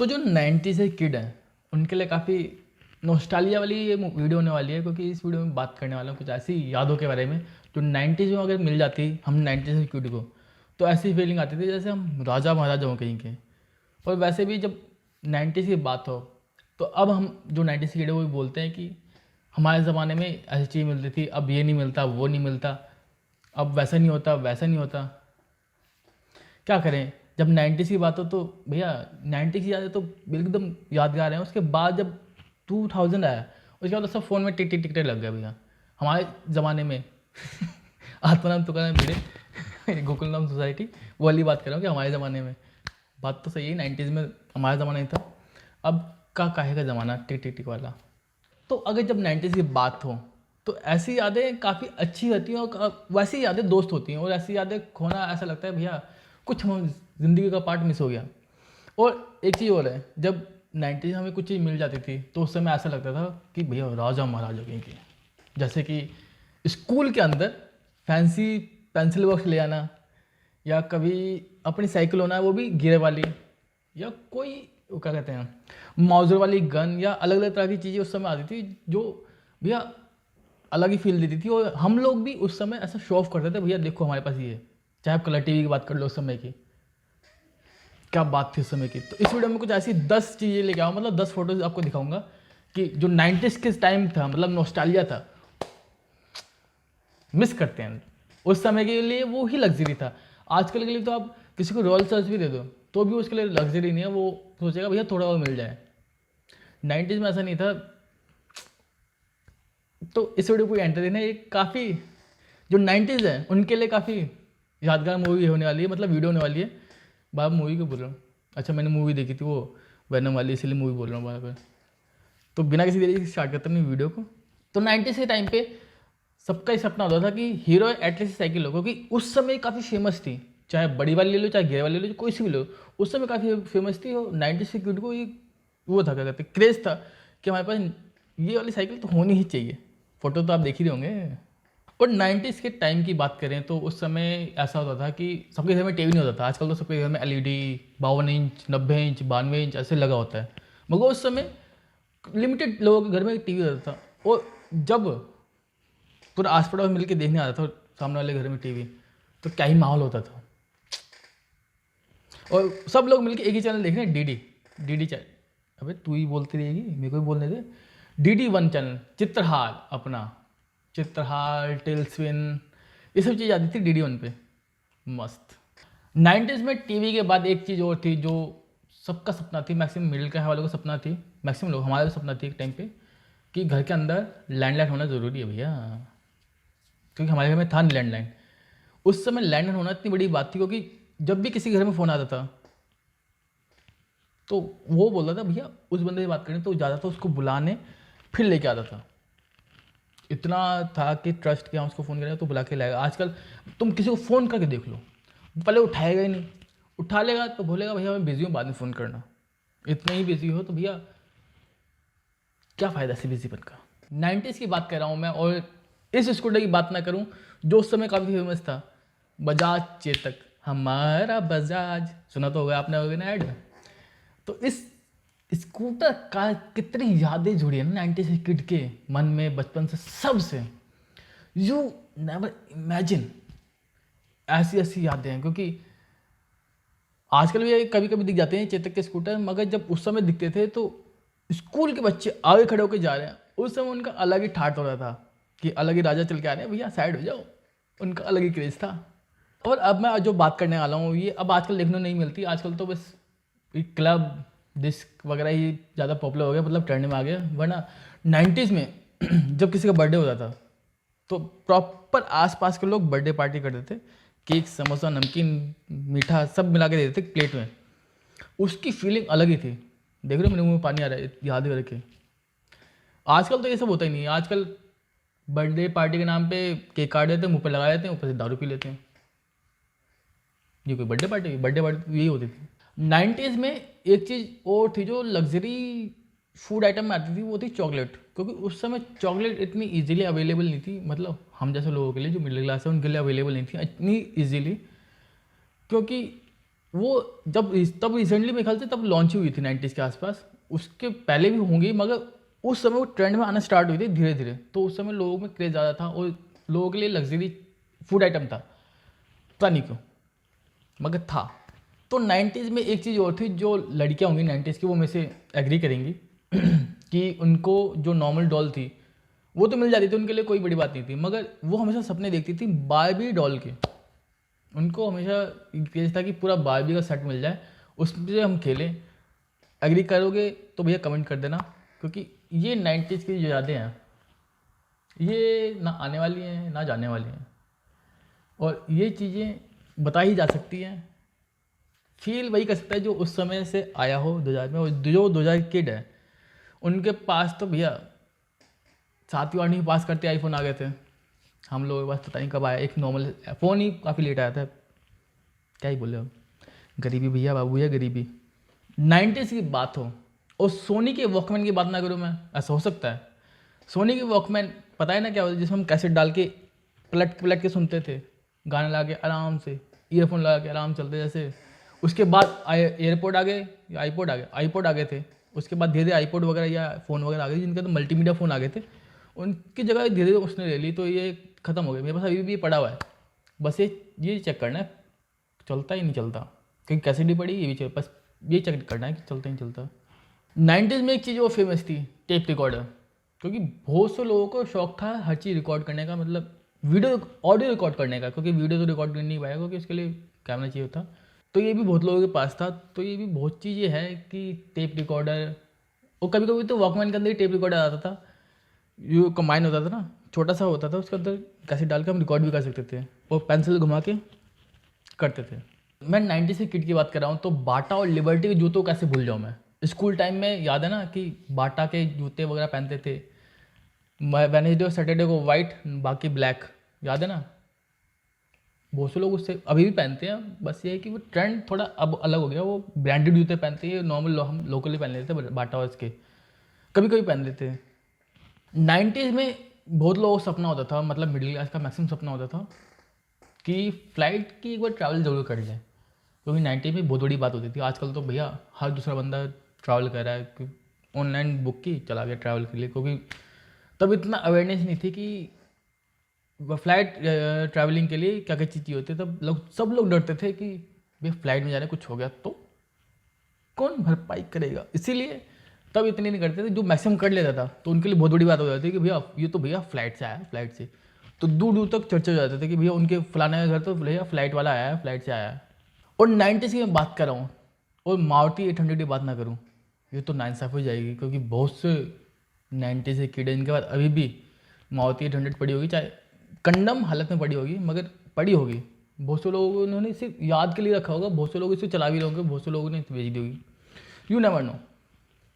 तो जो 90s के किड हैं उनके लिए काफ़ी नॉस्टैल्जिया वाली ये वीडियो होने वाली है, क्योंकि इस वीडियो में बात करने वाला हूँ कुछ ऐसी यादों के बारे में जो 90s में अगर मिल जाती हम 90s के किड को, तो ऐसी फीलिंग आती थी जैसे हम राजा महाराजा हों कहीं के। और वैसे भी जब 90s की बात हो तो अब हम जो 90s के किड है वो भी बोलते हैं कि हमारे ज़माने में ऐसी चीज़ मिलती थी, अब ये नहीं मिलता, वो नहीं मिलता, अब वैसा नहीं होता, वैसा नहीं होता। क्या करें, जब 90s की बात हो तो भैया 90s की यादें तो एकदम यादगार हैं। उसके बाद जब 2000 आया उसके बाद तो सब फ़ोन में टिक टिक टिकटे लग गया भैया हमारे ज़माने में। आत्माराम तुकाराम भिड़े गोकुलधाम सोसाइटी वो वाली बात कर रहा हूँ कि हमारे ज़माने में। बात तो सही है, 90s में हमारा ज़माना नहीं था, अब का काहे का ज़माना टिक टिक टिक वाला। तो अगर जब 90s की बात हो तो ऐसी यादें काफ़ी अच्छी होती हैं और वैसी यादें दोस्त होती हैं, और ऐसी यादें खोना ऐसा लगता है भैया कुछ हम ज़िंदगी का पार्ट मिस हो गया। और एक चीज़ और है, जब 90s में हमें कुछ चीज़ मिल जाती थी तो उस समय ऐसा लगता था कि भैया राजा महाराजा कहीं के। जैसे कि स्कूल के अंदर फैंसी पेंसिल बॉक्स ले आना, या कभी अपनी साइकिल होना वो भी गियर वाली, या कोई वो क्या कहते हैं माउजर वाली गन, या अलग अलग तरह की चीज़ें उस समय आती थी जो भैया अलग ही फील देती थी। और हम लोग भी उस समय ऐसा शो ऑफ करते थे, भैया देखो हमारे पास ये है। चाहे आप कलर टीवी की बात कर लो, उस समय की क्या बात थी उस समय की। तो इस वीडियो में कुछ ऐसी 10 चीज़ें लेके आऊँ, मतलब 10 फोटोज आपको दिखाऊंगा कि जो 90s के टाइम था, मतलब नॉस्टैल्जिया था, मिस करते हैं। उस समय के लिए वो ही लग्जरी था। आजकल के लिए तो आप किसी को रॉयल सर्च भी दे दो तो भी उसके लिए लग्जरी नहीं है, वो सोचेगा भैया थोड़ा और मिल जाए। 90s में ऐसा नहीं था। तो इस वीडियो को एंटर है, ये काफ़ी जो 90s है उनके लिए काफ़ी यादगार मूवी होने वाली है, मतलब वीडियो होने वाली है। बार मूवी क्यों बोल रहा हूँ, अच्छा मैंने मूवी देखी थी वो वैनम वाली, इसलिए मूवी बोल रहा हूँ बार बार। तो बिना किसी देरी स्टार्ट करते हैं वीडियो को। तो 90s के टाइम पे सबका ही सपना होता था कि हीरो एटलीस्ट साइकिल हो, क्योंकि उस समय काफ़ी फेमस थी। चाहे बड़ी वाली ले लो, चाहे गियर वाली ले लो, कोई सी भी लो, उस समय काफ़ी फेमस थी। और 90s के किड को ये वो था, क्या कहते हैं, क्रेज़ था कि हमारे पास ये वाली साइकिल तो होनी ही चाहिए। फोटो तो आप देख ही रहे होंगे। और 90s के टाइम की बात करें तो उस समय ऐसा होता था कि सबके घर में टीवी नहीं होता था। आजकल तो सबके घर में एलईडी 52 इंच, 90 इंच, 92 इंच ऐसे लगा होता है, मगर उस समय लिमिटेड लोगों के घर में टीवी होता था। और जब पूरा आस पड़ोस मिल के देखने आता था सामने वाले घर में टीवी, तो क्या ही माहौल होता था। और सब लोग मिलके एक ही चैनल देख रहे हैं, डीडी चैनल। अबे तू ही बोलती रहेगी, मेरे को भी बोलने दे। DD1 चैनल, चित्रहार, अपना चित्रहार, टेल्सविन, ये सब चीज़ आती थी DD1 पे, मस्त। 90s में टीवी के बाद एक चीज़ और थी जो सबका सपना थी, मैक्सिमम मिडिल क्लास वालों का सपना थी, मैक्सिमम लोग, हमारा भी सपना थी एक टाइम पे, कि घर के अंदर लैंडलाइन होना ज़रूरी है भैया। क्योंकि हमारे घर में था नहीं लैंडलाइन। उस समय लैंडलाइन होना इतनी बड़ी बात थी, क्योंकि जब भी किसी घर में फ़ोन आता था तो वो बोलता था भैया उस बंदे से बात करें, तो ज़्यादा तो उसको बुलाने फिर लेके आता था। इतना था कि ट्रस्ट किया, उसको फ़ोन करेगा तो बुला के लाएगा। आजकल तुम किसी को फ़ोन करके देख लो, पहले उठाएगा ही नहीं, उठा लेगा तो बोलेगा भैया मैं बिज़ी हूँ, बाद में फ़ोन करना। इतने ही बिज़ी हो तो भैया क्या फ़ायदा ऐसे बिज़ीपन का। 90s की बात कर रहा हूँ मैं, और इस स्कूटर की बात ना करूँ जो उस समय काफ़ी फेमस था, बजाज चेतक, हमारा बजाज, सुना तो होगा आपने, होगा ना ऐड। तो इस स्कूटर का कितनी यादें जुड़ी है ना 90s किड के मन में, बचपन से, सबसे। यू नेवर इमेजिन, ऐसी ऐसी यादें हैं। क्योंकि आजकल भी कभी कभी दिख जाते हैं चेतक के स्कूटर, मगर जब उस समय दिखते थे तो स्कूल के बच्चे आगे खड़े होकर जा रहे हैं, उस समय उनका अलग ही ठाट हो रहा था कि अलग ही राजा चल के आ रहे हैं, भैया साइड हो जाओ। उनका अलग ही क्रेज था। और अब मैं जो बात करने वाला हूँ ये अब आजकल देखने नहीं मिलती। आजकल तो बस क्लब डिस्क वगैरह ही ज़्यादा पॉपुलर हो गया, मतलब ट्रेंड में आ गया। वरना 90s में जब किसी का बर्थडे होता था तो प्रॉपर आसपास के लोग बर्थडे पार्टी करते थे, केक, समोसा, नमकीन, मीठा सब मिला के देते थे प्लेट में। उसकी फीलिंग अलग ही थी। देख रहे हो मेरे मुंह में पानी आ रहा है, याद ही रखे। आजकल तो ये सब होता ही नहीं है। आजकल बर्थडे पार्टी के नाम पे केक काट देते हैं, मुंह पे लगा देते हैं, ऊपर से दारू पी लेते हैं। ये कोई बर्थडे पार्टी तो यही होती थी। 90s में एक चीज़ और थी जो लग्जरी फूड आइटम में आती थी, वो थी चॉकलेट। क्योंकि उस समय चॉकलेट इतनी इजीली अवेलेबल नहीं थी, मतलब हम जैसे लोगों के लिए जो मिडिल क्लास है उनके लिए अवेलेबल नहीं थी इतनी इजीली। क्योंकि वो तब रिसेंटली मेरे ख्याल से तब लॉन्च हुई थी 90s के आसपास, उसके पहले भी होंगी, मगर उस समय वो ट्रेंड में आना स्टार्ट हुई थी धीरे धीरे। तो उस समय लोगों में क्रेज़ ज़्यादा था और लोगों के लिए लग्जरी फूड आइटम था, पता नहीं क्यों, मगर था। तो 90s में एक चीज़ और थी, जो लड़कियां होंगी 90s की वो मेरे से एग्री करेंगी कि उनको जो नॉर्मल डॉल थी वो तो मिल जाती थी, उनके लिए कोई बड़ी बात नहीं थी, मगर वो हमेशा सपने देखती थी बारबी डॉल के। उनको हमेशा क्रेज था कि पूरा बारबी का सेट मिल जाए, उससे हम खेलें। एग्री करोगे तो भैया कमेंट कर देना, क्योंकि ये 90s की जो यादें हैं ये ना आने वाली हैं ना जाने वाली हैं, और ये चीज़ें बता ही जा सकती हैं। फील वही कर सकता है जो उस समय से आया हो 2000 में, और जो 2000 किड है उनके पास तो भैया 7वीं 8वीं पास करते आईफोन आ गए थे। हम लोगों के पास पता नहीं कब आया, एक नॉर्मल फ़ोन ही काफ़ी लेट आया था। क्या ही बोले अब, गरीबी भैया, बाबू है गरीबी। 90s की बात हो और सोनी के वॉकमैन की बात ना करूँ मैं, ऐसा हो सकता है? सोनी के वॉकमैन पता है ना क्या होता है, जिसमें हम कैसेट डाल के पलट के सुनते थे, गाना लगा के आराम से, ईयरफोन लगा के आराम चलते जैसे। उसके बाद एयरपोर्ट आ गए या आईपोड आ गए थे। उसके बाद धीरे धीरे आईपोड वगैरह या फ़ोन वगैरह आ गए, जिनके तो मल्टीमीडिया फ़ोन आ गए थे, उनकी जगह धीरे धीरे उसने ले ली, तो ये ख़त्म हो गया। मेरे पास अभी भी ये पड़ा हुआ है, बस ये चेक करना है चलता ही नहीं चलता, क्योंकि कैसेट ही पड़ी, ये भी चल, बस ये चेक करना है कि चलता ही नहीं चलता। 90s में एक चीज़ वो फेमस थी, टेप रिकॉर्डर, क्योंकि बहुत से लोगों को शौक था हर चीज़ रिकॉर्ड करने का, मतलब वीडियो ऑडियो रिकॉर्ड करने का, क्योंकि वीडियो तो रिकॉर्ड कर नहीं पाएगा क्योंकि उसके लिए कैमरा चाहिए होता। तो ये भी बहुत लोगों के पास था। तो ये भी बहुत चीज़ें हैं कि टेप रिकॉर्डर, और कभी कभी तो वॉकमैन के अंदर ही टेप रिकॉर्डर आता था, जो कंबाइन होता था ना, छोटा सा होता था, उसके अंदर कैसेट डाल के हम रिकॉर्ड भी कर सकते थे और पेंसिल घुमा के करते थे। मैं 90s की किट की बात कर रहा हूँ, तो बाटा और लिबर्टी के जूतों कैसे भूल जाऊँ मैं। स्कूल टाइम में याद है ना कि बाटा के जूते वगैरह पहनते थे, वेनेसडे और सैटरडे को वाइट, बाकी ब्लैक, याद है ना। बहुत से लोग उससे अभी भी पहनते हैं, बस ये है कि वो ट्रेंड थोड़ा अब अलग हो गया, वो ब्रांडेड जूते पहनते हैं, नॉर्मल हम लोकली पहन लेते थे बाटा और इसके, कभी कभी पहन लेते हैं। 90s में बहुत लोगों का सपना होता था, मतलब मिडिल क्लास का मैक्सिमम सपना होता था कि फ़्लाइट की एक बार ट्रैवल ज़रूर कर जाए, क्योंकि 90 में बहुत बड़ी बात होती थी। आजकल तो भैया हर दूसरा बंदा ट्रैवल कर रहा है कि ऑनलाइन बुक की चला गया ट्रैवल के लिए, क्योंकि तब इतना अवेयरनेस नहीं थी कि फ़्लाइट ट्रैवलिंग के लिए क्या क्या चीज़ चाहिए होती है। तब सब लोग डरते थे कि भैया फ़्लाइट में जाने कुछ हो गया तो कौन भरपाई करेगा, इसीलिए तब इतने नहीं करते थे। जो मैक्सिमम कर लेता था तो उनके लिए बहुत बड़ी बात हो जाती है कि भैया ये तो भैया फ़्लाइट से आया है, फ़्लाइट से। तो दूर दूर तक चर्चा हो जाते थे कि भैया उनके फलाने का घर तो भैया फ़्लाइट वाला आया है, फ़्लाइट से आया है। और 90s की मैं बात कर रहा हूँ, और मारुति 800 की बात ना करूँ, ये तो नाइंसाफ़ी हो जाएगी, क्योंकि बहुत से 90s के कीड़े इनके बाद अभी भी मारुति 800 पड़ी होगी, चाहे कंडम हालत में पड़ी होगी, मगर पड़ी होगी। बहुत से लोगों ने इसे याद के लिए रखा होगा, बहुत से लोग इसे चला भी रहे होंगे, बहुत से लोगों ने इसे बेच दी होगी, यू नेवर नो।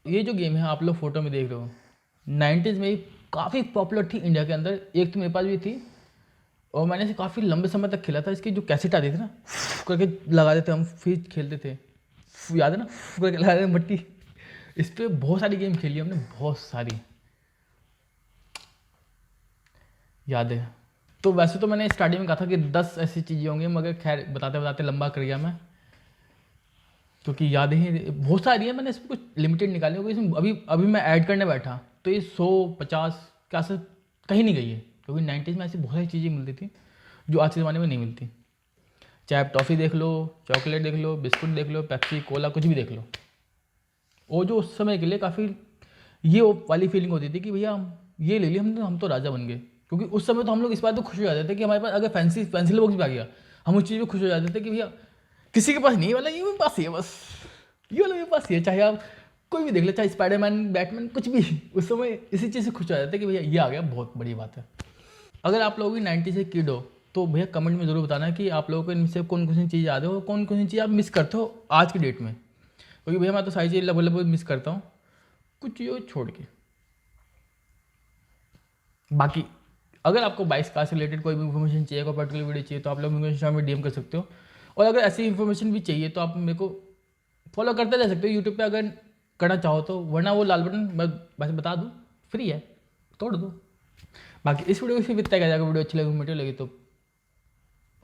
ये जो गेम है आप लोग फोटो में देख रहे हो, 90s में काफ़ी पॉपुलर थी इंडिया के अंदर। एक तो मेरे पास भी थी, और मैंने इसे काफ़ी लंबे समय तक खेला था। इसकी जो कैसेट आती थी ना, करके लगा देते हम, फिर खेलते थे, याद है ना, करके लगा देते मट्टी। इस पर बहुत सारी गेम खेली हमने, बहुत सारी याद है। तो वैसे तो मैंने स्टार्टिंग में कहा था कि 10 ऐसी चीज़ें होंगी, मगर खैर बताते बताते लंबा कर गया मैं, क्योंकि यादें ही बहुत सारी हैं। मैंने इसमें कुछ लिमिटेड निकाली, क्योंकि इसमें अभी अभी मैं ऐड करने बैठा तो ये 100-50 के आसपास कहीं नहीं गई है, क्योंकि 90s में ऐसी बहुत सारी चीज़ें मिलती थी जो आज के ज़माने में नहीं मिलती। चाहे आप टॉफ़ी देख लो, चॉकलेट देख लो, बिस्कुट देख लो, पेप्सी कोला कुछ भी देख लो, वो जो उस समय के लिए काफ़ी ये वाली फीलिंग होती थी कि भैया हम ये ले लिया, हम तो राजा बन गए। क्योंकि उस समय तो हम लोग इस बात पर खुश हो जाते थे कि हमारे पास अगर पेंसिल बॉक्स भी आ गया, हम उस चीज़ पर खुश हो जाते थे कि भैया किसी के पास नहीं वाला, ये मेरे पास ही है, बस ये वाला मेरे पास ही है। चाहे आप कोई भी देख ले, चाहे स्पाइडरमैन, बैटमैन, कुछ भी, उस समय इसी चीज़ से खुश हो जाते थे कि भैया ये आ गया, बहुत बड़ी बात है। अगर आप लोग भी 90 से किड हो तो भैया कमेंट में ज़रूर बताना कि आप लोगों को इनमें से कौन कौन सी चीज़ याद है और कौन कौन सी चीज़ आप मिस करते हो आज की डेट में, क्योंकि भैया मैं तो सारी चीज़ लगभग मिस करता हूँ, कुछ चीज़ों को छोड़ के। बाकी अगर आपको बाइक कार से रिलेटेड कोई भी इन्फॉर्मेशन चाहिए, कोई पर्टिकुलर वीडियो चाहिए, तो आप लोग मुझे इंस्टाग्राम में डीएम कर सकते हो। और अगर ऐसी इन्फॉर्मेशन भी चाहिए तो आप मेरे को फॉलो करते जा सकते हो यूट्यूब पे अगर करना चाहो तो, वरना वो लाल बटन मैं बस बता दूँ, फ्री है, तोड़ दो। बाकी इस वीडियो को फिर इतना क्या जाएगा, वीडियो अच्छी लगी, वीडियो लगी तो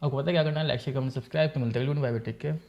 आपको पता है क्या करना है, लाइक शेयर कमेंट सब्सक्राइब। तो मिलते हैं, बाय बाय, टेक केयर।